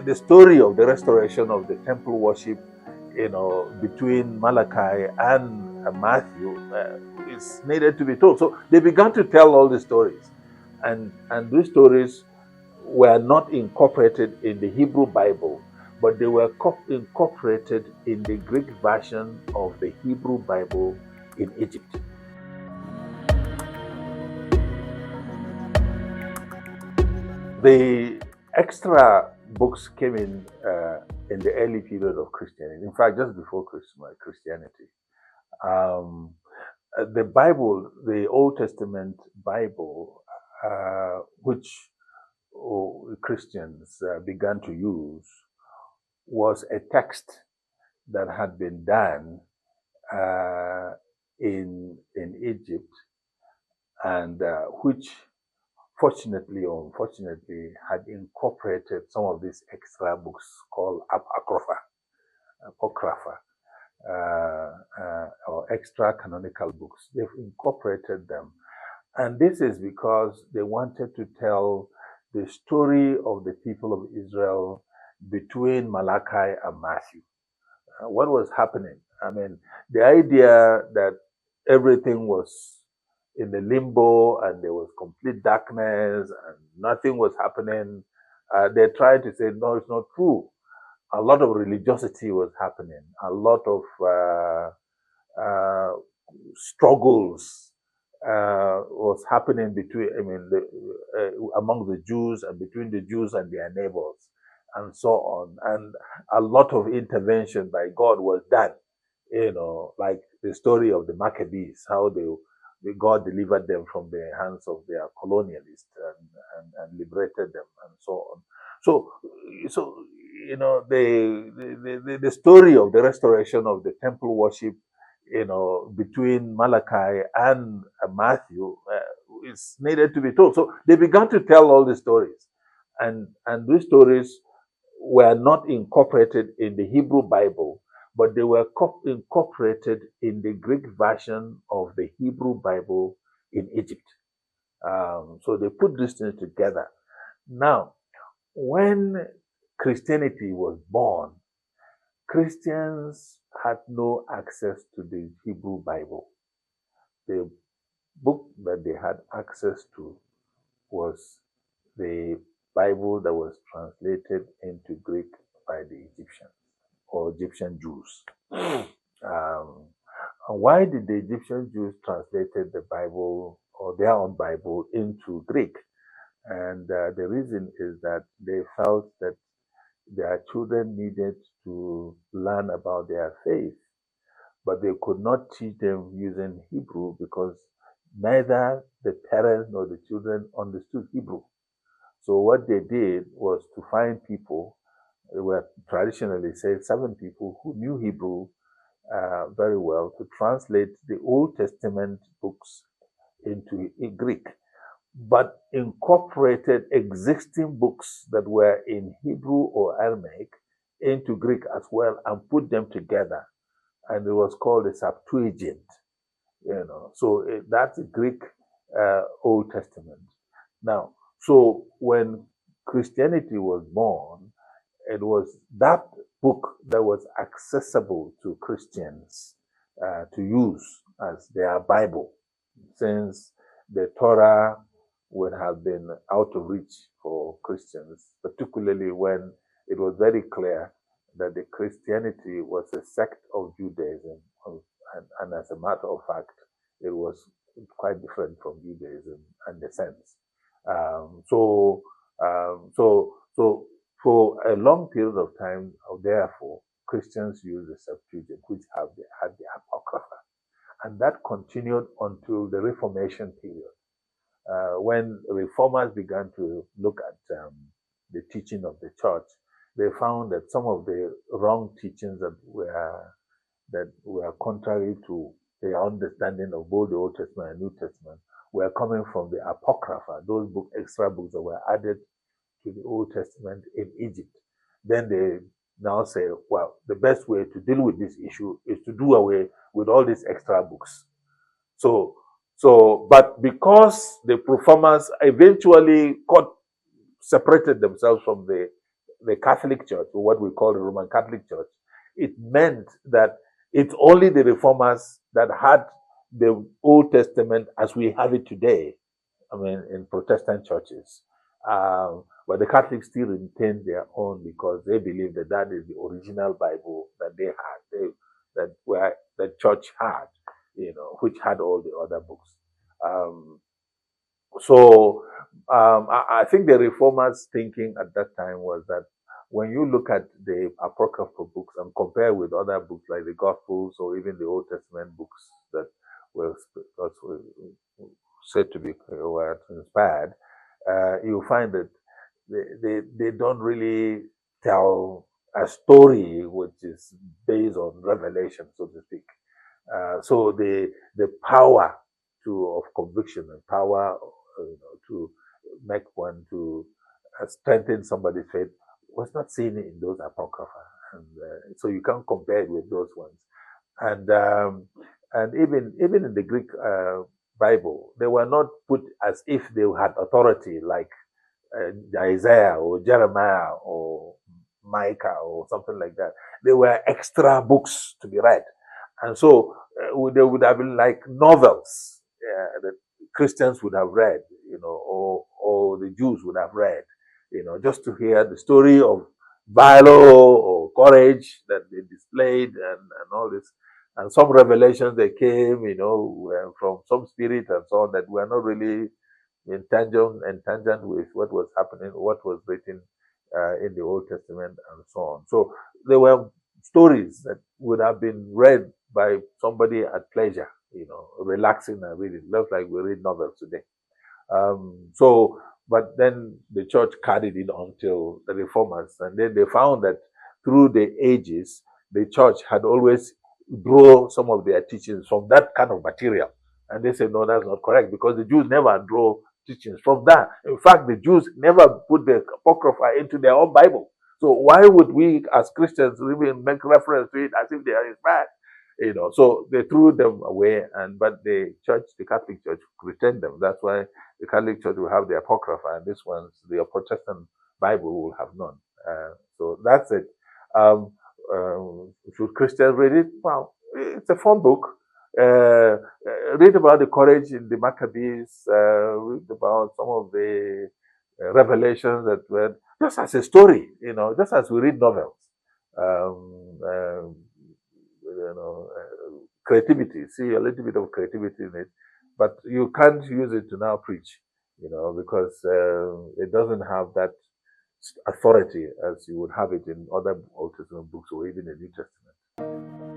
the story of the restoration of the temple worship, between Malachi and Matthew is needed to be told. So they began to tell all the stories, and these stories were not incorporated in the Hebrew Bible, but they were incorporated in the Greek version of the Hebrew Bible in Egypt. The extra books came in the early period of Christianity. In fact, just before Christianity. The Bible, the Old Testament Bible, which Christians began to use, was a text that had been done in Egypt, and which, fortunately or unfortunately, had incorporated some of these extra books called Apocrypha, or extra canonical books. They've incorporated them. And this is because they wanted to tell the story of the people of Israel between Malachi and Matthew. What was happening? I mean, the idea that everything was in the limbo and there was complete darkness and nothing was happening, they tried to say, no, it's not true. A lot of religiosity was happening. A lot of struggles was happening among the Jews and between the Jews and their neighbors, and so on. And a lot of intervention by God was done. Like the story of the Maccabees, how God delivered them from the hands of their colonialists and liberated them, and so on. So the story of the restoration of the temple worship, between Malachi and Matthew is needed to be told. So they began to tell all the stories, and these stories were not incorporated in the Hebrew Bible, but they were incorporated in the Greek version of the Hebrew Bible in Egypt. So they put these things together. Now, when Christianity was born, Christians had no access to the Hebrew Bible. The book that they had access to was the Bible that was translated into Greek by the Egyptians or Egyptian Jews. Why did the Egyptian Jews translated the Bible or their own Bible into Greek? And the reason is that they felt that their children needed to learn about their faith, but they could not teach them using Hebrew because neither the parents nor the children understood Hebrew. So what they did was to find people, they were traditionally said 7 people who knew Hebrew very well, to translate the Old Testament books into Greek, but incorporated existing books that were in Hebrew or Aramaic into Greek as well and put them together. And it was called the Septuagint. So that's the Greek Old Testament. Now, so when Christianity was born, it was that book that was accessible to Christians to use as their Bible, since the Torah would have been out of reach for Christians, particularly when it was very clear that the Christianity was a sect of Judaism, and as a matter of fact, it was quite different from Judaism in the sense. So for a long period of time, therefore, Christians used the Septuagint, which had the Apocrypha, and that continued until the Reformation period. When reformers began to look at the teaching of the church, they found that some of the wrong teachings that were contrary to their understanding of both the Old Testament and New Testament were coming from the Apocrypha, those extra books that were added to the Old Testament in Egypt. Then they now say, well, the best way to deal with this issue is to do away with all these extra books. But because the reformers eventually separated themselves from the the Catholic Church, or what we call the Roman Catholic Church, it meant that it's only the reformers that had the Old Testament as we have it today. I mean, in Protestant churches. But the Catholics still retain their own because they believe that that is the original Bible that they had, that where the church had, which had all the other books. I think the reformers' thinking at that time was that when you look at the Apocrypha books and compare with other books like the Gospels or even the Old Testament books that were said to be were inspired, you find that they don't really tell a story which is based on revelation, so to speak. So the power of conviction and power to make one to strengthen somebody's faith was not seen in those apocrypha, and so you can't compare it with those ones. And even in the Greek Bible, they were not put as if they had authority like Isaiah or Jeremiah or Micah or something like that. They were extra books to be read. And so they would have been like novels that Christians would have read, or the Jews would have read, just to hear the story of valor or courage that they displayed and all this. And some revelations that came, from some spirit and so on that were not really in tangent with what was happening, what was written in the Old Testament and so on. So there were stories that would have been read by somebody at pleasure, relaxing and reading, just like we read novels today. But then the church carried it until the reformers, and then they found that through the ages, the church had always draw some of their teachings from that kind of material. And they said, no, that's not correct, because the Jews never draw teachings from that. In fact, the Jews never put the Apocrypha into their own Bible. So why would we as Christians even make reference to it as if they are inspired? So they threw them away, but the Catholic Church retained them. That's why the Catholic Church will have the Apocrypha, and this one's the Protestant Bible will have none. So that's it. Should Christians read it? Well, it's a fun book. Read about the courage in the Maccabees. Read about some of the revelations that were just as a story, just as we read novels. Creativity. See a little bit of creativity in it, but you can't use it to now preach, because it doesn't have that authority as you would have it in other Old Testament books or even the New Testament.